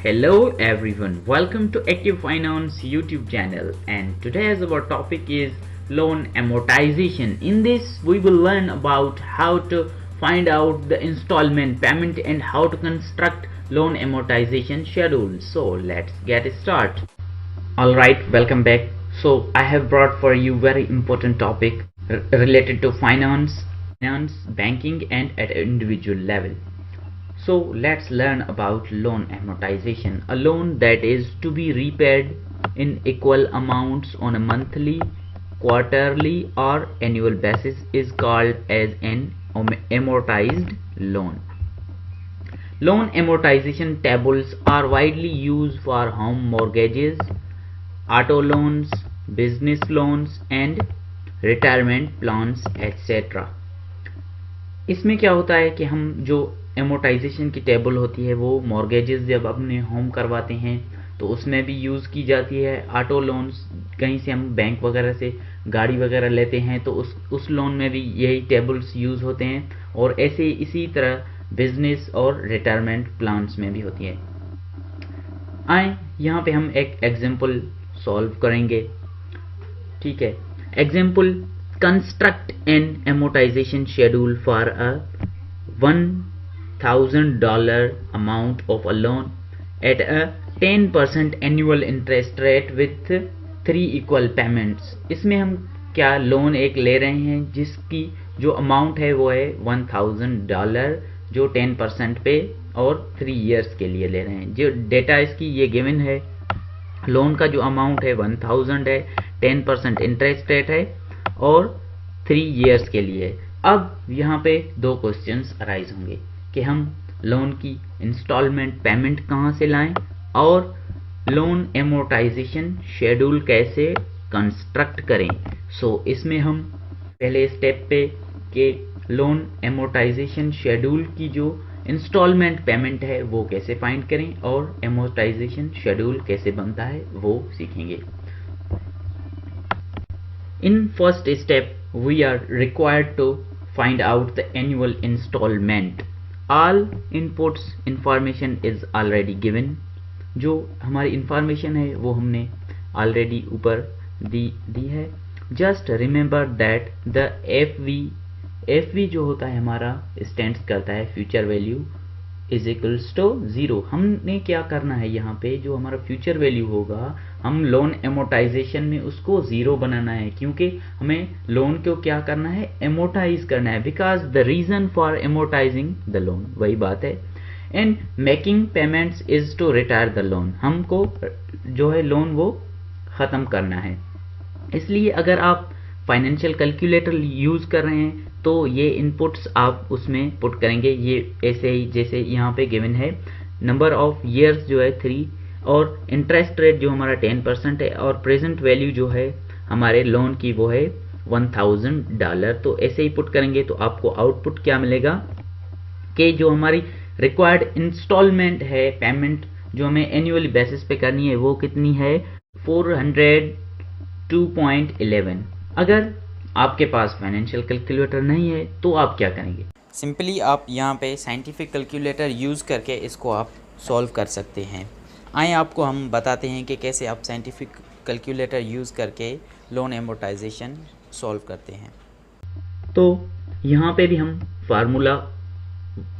Hello everyone, welcome to Active Finance YouTube channel, and today's our topic is loan amortization. In this we will learn about how to find out the installment payment and how to construct loan amortization schedule. So let's get started. Alright, welcome back. So I have brought for you very important topic related to finance, banking and at individual level. So let's learn about loan amortization. A loan that is to be repaid in equal amounts on a monthly, quarterly or annual basis is called as an amortized loan. Loan amortization tables are widely used for home mortgages, auto loans, business loans and retirement plans etc. इसमें क्या होता है कि हम जो amortisation की table होती है वो मॉर्गेजेस जब अपने होम करवाते हैं तो उसमें भी यूज़ की जाती है। ऑटो लोन्स कहीं से हम बैंक वगैरह से गाड़ी वगैरह लेते हैं तो उस लोन में भी यही टेबल्स यूज़ होते हैं, और ऐसे इसी तरह बिजनेस और रिटायरमेंट प्लान्स में भी होती है। आए यहाँ पे हम एक एग्जांपल सॉल्व करेंगे। ठीक है, example construct an amortization schedule for a $1,000 amount of a loan at a 10% annual interest rate with 3 equal payments। इसमें हम क्या लोन एक ले रहे हैं जिसकी जो अमाउंट है वो है $1,000 जो 10% पे और 3 इयर्स के लिए ले रहे हैं। जो डेटा इसकी ये गिवन है, लोन का जो अमाउंट है 1000 है, 10% इंटरेस्ट रेट है और 3 इयर्स के लिए। अब यहाँ पे दो क्वेश्चंस अराइज होंगे कि हम लोन की इंस्टॉलमेंट पेमेंट कहाँ से लाएं और लोन एमोर्टाइजेशन शेड्यूल कैसे कंस्ट्रक्ट करें। इसमें हम पहले स्टेप पे के लोन एमोर्टाइजेशन शेड्यूल की जो इंस्टॉलमेंट पेमेंट है वो कैसे फाइंड करें और एमोर्टाइजेशन शेड्यूल कैसे बनता है वो सीखेंगे। In first step, we are required to find out the annual installment. All inputs information is already given. जो हमारी इंफॉर्मेशन है वो हमने ऑलरेडी ऊपर दी है। Just remember that the FV जो होता है हमारा स्टैंड्स करता है future value is equals to 0। हमने क्या करना है यहाँ पे, जो हमारा फ्यूचर वैल्यू होगा हम लोन एमोर्टाइजेशन में उसको 0 बनाना है, क्योंकि हमें लोन को क्या करना है, एमोर्टाइज करना है। Because the reason for amortising the loan, वही बात है। And making payments is to retire the loan, हमको जो है लोन वो ख़त्म करना है। इसलिए अगर आप फाइनेंशियल कैलकुलेटर यूज़ कर रहे हैं तो ये इनपुट्स आप उसमें पुट करेंगे, ये ऐसे ही जैसे यहाँ पे गिवन है। नंबर ऑफ ईयर्स जो है 3 और इंटरेस्ट रेट जो हमारा 10% है और प्रेजेंट वैल्यू जो है हमारे लोन की वो है $1,000। तो ऐसे ही पुट करेंगे तो आपको आउटपुट क्या मिलेगा कि जो हमारी रिक्वायर्ड इंस्टॉलमेंट है, पेमेंट जो हमें एनुअली बेसिस पे करनी है वो कितनी है, 402.11। अगर आपके पास फाइनेंशियल कैलकुलेटर नहीं है तो आप क्या करेंगे, सिंपली आप यहाँ पे साइंटिफिक कैलकुलेटर यूज़ करके इसको आप सॉल्व कर सकते हैं। आइए आपको हम बताते हैं कि कैसे आप साइंटिफिक कैलकुलेटर यूज़ करके लोन एमोर्टाइजेशन सॉल्व करते हैं। तो यहाँ पे भी हम फार्मूला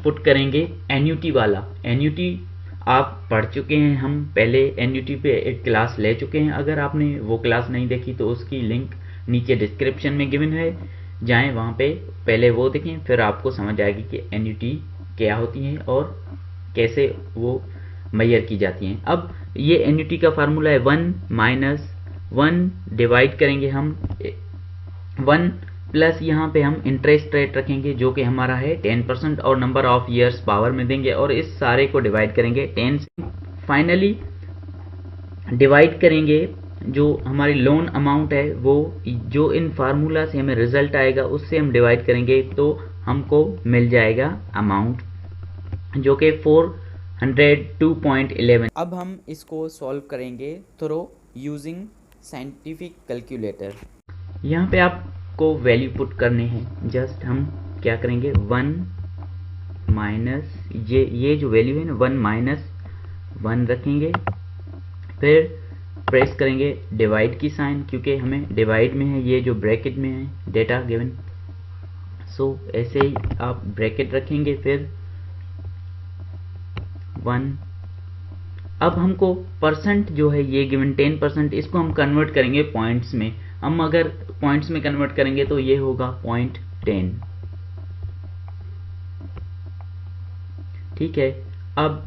पुट करेंगे एन्युटी वाला। एन्युटी आप पढ़ चुके हैं, हम पहले एन्युटी पे एक क्लास ले चुके हैं। अगर आपने वो क्लास नहीं देखी तो उसकी लिंक नीचे डिस्क्रिप्शन में गिवन है, जाएं वहाँ पे पहले वो देखें, फिर आपको समझ आएगी कि एन्युटी क्या होती है और कैसे वो मेजर की जाती हैं। अब ये एन्युटी का फार्मूला है 1 - 1 डिवाइड करेंगे हम 1 प्लस यहाँ पे हम इंटरेस्ट रेट रखेंगे जो कि हमारा है 10% और नंबर ऑफ ईयर्स पावर में देंगे और इस सारे को डिवाइड करेंगे 10 से। फाइनली डिवाइड करेंगे जो हमारी लोन अमाउंट है वो जो इन फार्मूला से हमें रिजल्ट आएगा उससे हम डिवाइड करेंगे तो हमको मिल जाएगा अमाउंट जो कि 402.11। अब हम इसको सॉल्व करेंगे थ्रू यूजिंग साइंटिफिक कैलकुलेटर। यहाँ पे आपको वैल्यू पुट करने हैं। जस्ट हम क्या करेंगे, 1 माइनस ये जो वैल्यू है ना 1 माइनस 1 रखेंगे, फिर प्रेस करेंगे डिवाइड की साइन, क्योंकि हमें डिवाइड में है, ये जो ब्रैकेट में है डेटा गिवन। सो ऐसे ही आप ब्रैकेट रखेंगे, फिर 1। अब हमको परसेंट जो है ये गिवन 10%, इसको हम कन्वर्ट करेंगे पॉइंट्स में। हम अगर पॉइंट्स में कन्वर्ट करेंगे तो ये होगा 0.10। ठीक है, अब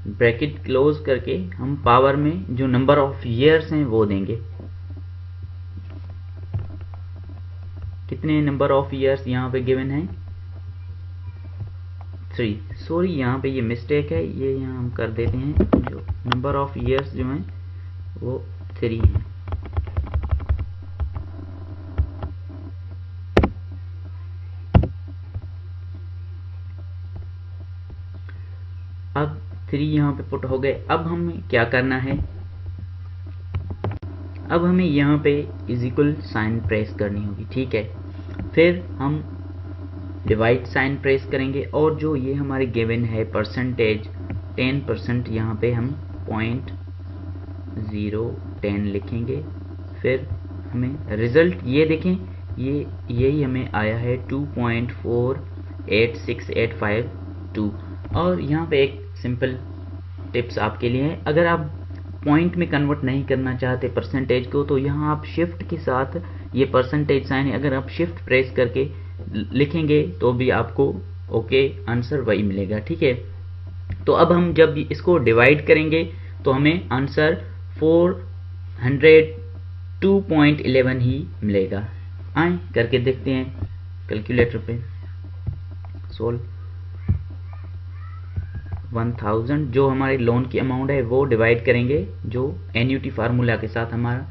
ब्रैकेट क्लोज करके हम पावर में जो नंबर ऑफ ईयर्स हैं वो देंगे। कितने नंबर ऑफ ईयर्स यहाँ पे गिवन है? 3। सॉरी, यहाँ पे ये मिस्टेक है, ये यहाँ हम कर देते हैं, जो नंबर ऑफ ईयर्स जो हैं वो 3 हैं। अब 3 यहाँ पे पुट हो गए। अब हमें क्या करना है? अब हमें यहाँ पे इज इक्वल साइन प्रेस करनी होगी। ठीक है, फिर हम डिवाइड साइन प्रेस करेंगे, और जो ये हमारे गिवन है परसेंटेज 10%, यहाँ पे हम 0.010 लिखेंगे। फिर हमें रिजल्ट ये देखें, ये यही हमें आया है 2.486852। और यहाँ पे एक सिंपल टिप्स आपके लिए है, अगर आप पॉइंट में कन्वर्ट नहीं करना चाहते परसेंटेज को, तो यहाँ आप शिफ्ट के साथ, ये परसेंटेज साइन है, अगर आप शिफ्ट प्रेस करके लिखेंगे तो भी आपको ओके आंसर वही मिलेगा। ठीक है, तो अब हम जब इसको डिवाइड करेंगे तो हमें आंसर 402.11 ही मिलेगा। आए करके देखते हैं कैलकुलेटर पे। सोल्व 1000 जो हमारे लोन की अमाउंट है वो डिवाइड करेंगे जो एन्युटी फार्मूला के साथ हमारा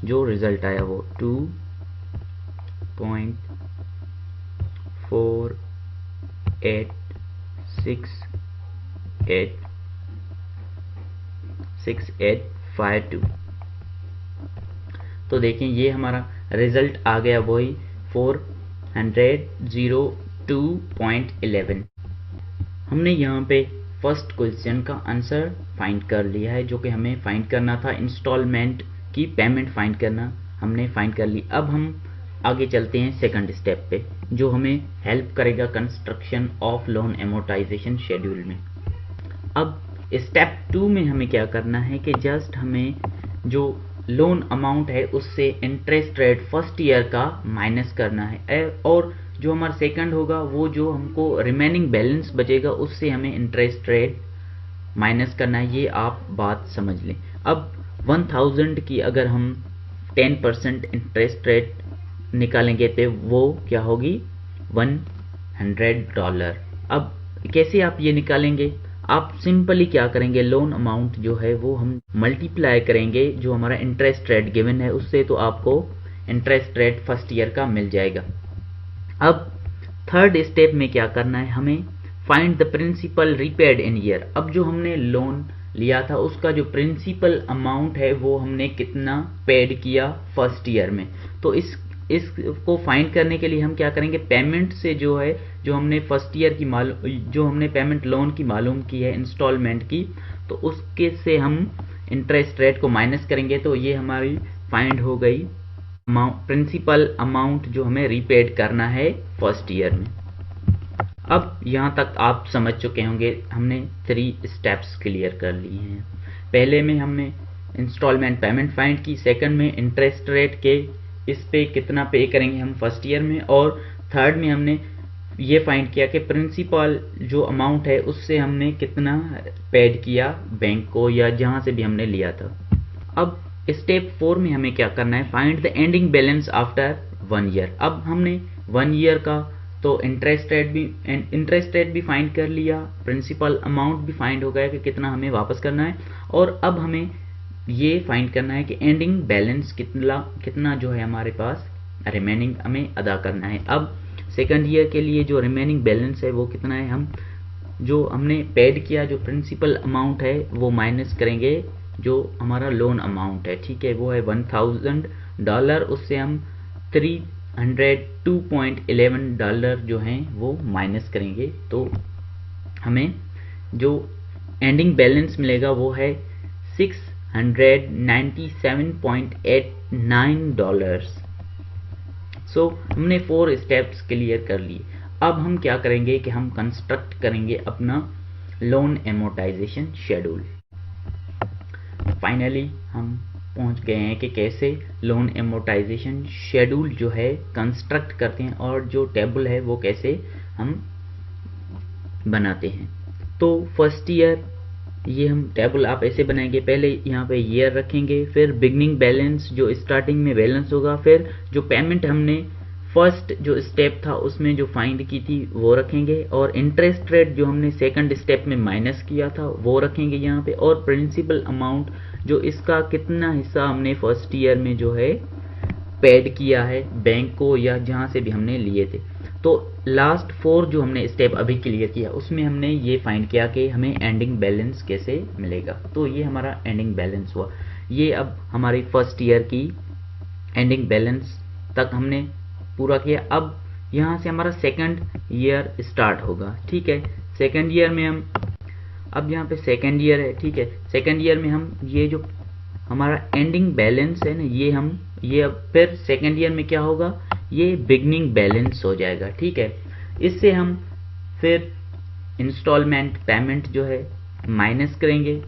जो रिजल्ट आया वो 2.486852। तो देखें ये हमारा रिजल्ट आ गया वही 402.11। हमने यहाँ पे फर्स्ट क्वेश्चन का आंसर फाइंड कर लिया है, जो कि हमें फाइंड करना था इंस्टॉलमेंट की पेमेंट फाइंड करना, हमने फाइंड कर ली। अब हम आगे चलते हैं सेकंड स्टेप पे, जो हमें हेल्प करेगा construction of loan amortisation schedule में। अब स्टेप 2 में हमें क्या करना है कि जस्ट हमें जो लोन अमाउंट है उससे इंटरेस्ट रेट फर्स्ट ईयर का माइनस करना है, और जो हमारा सेकंड होगा वो जो हमको रिमेनिंग बैलेंस बचेगा उससे हमें इंटरेस्ट रेट माइनस करना है। ये आप बात समझ लें। अब 1000 की अगर हम 10% इंटरेस्ट रेट निकालेंगे तो वो क्या होगी? $100। अब कैसे आप ये निकालेंगे? आप सिंपली क्या करेंगे, लोन अमाउंट जो है वो हम मल्टीप्लाई करेंगे जो हमारा इंटरेस्ट रेट गिवन है उससे, तो आपको इंटरेस्ट रेट फर्स्ट ईयर का मिल जाएगा। अब थर्ड स्टेप में क्या करना है, हमें find the principal repaid in year. अब जो हमने लोन लिया था उसका जो प्रिंसिपल अमाउंट है वो हमने कितना पेड किया फर्स्ट ईयर में। तो इसको फाइंड करने के लिए हम क्या करेंगे, पेमेंट से जो है जो हमने फर्स्ट ईयर की जो हमने पेमेंट लोन की मालूम की है इंस्टॉलमेंट की, तो उसके से हम इंटरेस्ट रेट को माइनस करेंगे। तो ये हमारी फाइंड हो गई प्रिंसिपल अमाउंट जो हमें रीपेड करना है फर्स्ट ईयर में। अब यहाँ तक आप समझ चुके होंगे, हमने 3 स्टेप्स क्लियर कर लिए हैं। पहले में हमने इंस्टॉलमेंट पेमेंट फाइंड की, सेकंड में इंटरेस्ट रेट के इस पे कितना पे करेंगे हम फर्स्ट ईयर में, और थर्ड में हमने ये फाइंड किया कि प्रिंसिपल जो अमाउंट है उससे हमने कितना पेड किया बैंक को या जहाँ से भी हमने लिया था। अब स्टेप 4 में हमें क्या करना है, find the ending balance after 1 year. अब हमने 1 ईयर का तो इंटरेस्ट रेट भी फाइंड कर लिया, प्रिंसिपल अमाउंट भी फाइंड हो गया कि कितना हमें वापस करना है, और अब हमें ये फाइंड करना है कि एंडिंग बैलेंस कितना जो है हमारे पास रिमेनिंग हमें अदा करना है। अब सेकंड ईयर के लिए जो रिमेनिंग बैलेंस है वो कितना है, हम जो हमने पेड किया जो प्रिंसिपल अमाउंट है वो माइनस करेंगे जो हमारा लोन अमाउंट है। ठीक है, वो है $1000, उससे हम $302.11 जो हैं वो माइनस करेंगे। तो हमें जो एंडिंग बैलेंस मिलेगा वो है $697.89। सो हमने 4 स्टेप्स क्लियर कर लिए। अब हम क्या करेंगे कि हम कंस्ट्रक्ट करेंगे अपना लोन एमोर्टाइजेशन शेड्यूल। फाइनली हम पहुंच गए हैं कि कैसे लोन एमोर्टाइजेशन शेड्यूल जो है कंस्ट्रक्ट करते हैं और जो टेबल है वो कैसे हम बनाते हैं। तो फर्स्ट ईयर ये हम टेबल आप ऐसे बनाएंगे, पहले यहाँ पे ईयर रखेंगे, फिर बिगनिंग बैलेंस जो स्टार्टिंग में बैलेंस होगा, फिर जो पेमेंट हमने फर्स्ट जो स्टेप था उसमें जो फाइंड की थी वो रखेंगे, और इंटरेस्ट रेट जो हमने सेकंड स्टेप में माइनस किया था वो रखेंगे यहाँ पे, और प्रिंसिपल अमाउंट जो इसका कितना हिस्सा हमने फर्स्ट ईयर में जो है पेड किया है बैंक को या जहाँ से भी हमने लिए थे। तो लास्ट 4 जो हमने स्टेप अभी क्लियर किया उसमें हमने ये फाइंड किया कि हमें एंडिंग बैलेंस कैसे मिलेगा। तो ये हमारा एंडिंग बैलेंस हुआ। ये अब हमारी फर्स्ट ईयर की एंडिंग बैलेंस तक हमने पूरा किया। अब यहाँ से हमारा सेकंड ईयर स्टार्ट होगा, ठीक है। सेकंड ईयर में हम अब यहाँ पे सेकंड ईयर है, ठीक है। सेकंड ईयर में हम ये जो हमारा एंडिंग बैलेंस है ना ये अब फिर सेकंड ईयर में क्या होगा, ये बिगनिंग बैलेंस हो जाएगा, ठीक है। इससे हम फिर इंस्टॉलमेंट पेमेंट जो है माइनस करेंगे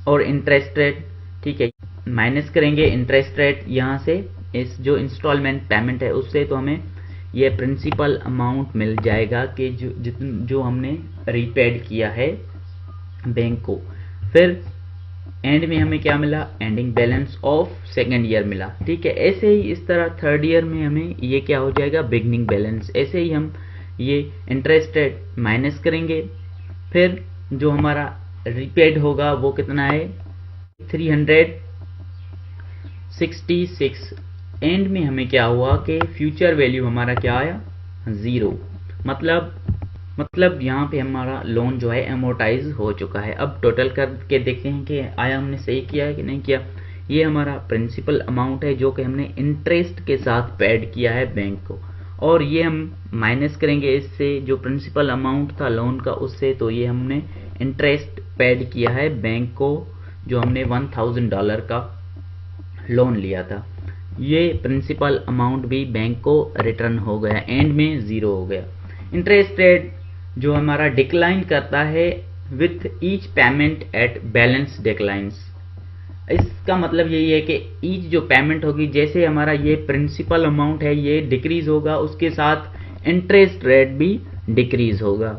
और इंटरेस्ट रेट, ठीक है, माइनस करेंगे इंटरेस्ट रेट यहाँ से इस जो इंस्टॉलमेंट पेमेंट है उससे, तो हमें ये प्रिंसिपल अमाउंट मिल जाएगा कि जो हमने रीपेड किया है बैंक को। फिर एंड में हमें क्या मिला, ending balance of second year मिला, ठीक है। ऐसे ही इस तरह थर्ड ईयर में हमें ये क्या हो जाएगा, बिगनिंग बैलेंस। ऐसे ही हम ये इंटरेस्ट रेट माइनस करेंगे, फिर जो हमारा रीपेड होगा वो कितना है 366। एंड में हमें क्या हुआ कि फ्यूचर वैल्यू हमारा क्या आया 0, मतलब यहाँ पे हमारा लोन जो है एमोर्टाइज हो चुका है। अब टोटल करके देखते हैं कि आया हमने सही किया है कि नहीं किया। ये हमारा प्रिंसिपल अमाउंट है जो कि हमने इंटरेस्ट के साथ पेड किया है बैंक को, और ये हम माइनस करेंगे इससे जो प्रिंसिपल अमाउंट था लोन का उससे, तो ये हमने इंटरेस्ट पेड किया है बैंक को जो हमने $1000 का लोन लिया था। ये प्रिंसिपल अमाउंट भी बैंक को रिटर्न हो गया, एंड में 0 हो गया। इंटरेस्ट रेट जो हमारा डिक्लाइन करता है with each payment at balance declines. इसका मतलब यही है कि ईच जो पेमेंट होगी, जैसे हमारा ये प्रिंसिपल अमाउंट है ये डिक्रीज होगा, उसके साथ इंटरेस्ट रेट भी डिक्रीज होगा।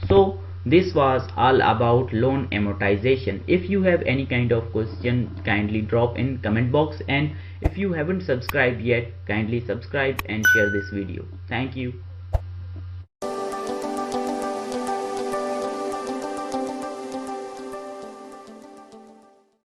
सो this was all about loan amortization. If you have any kind of question, kindly drop in comment box, and if you haven't subscribed yet, kindly subscribe and share this video. Thank you.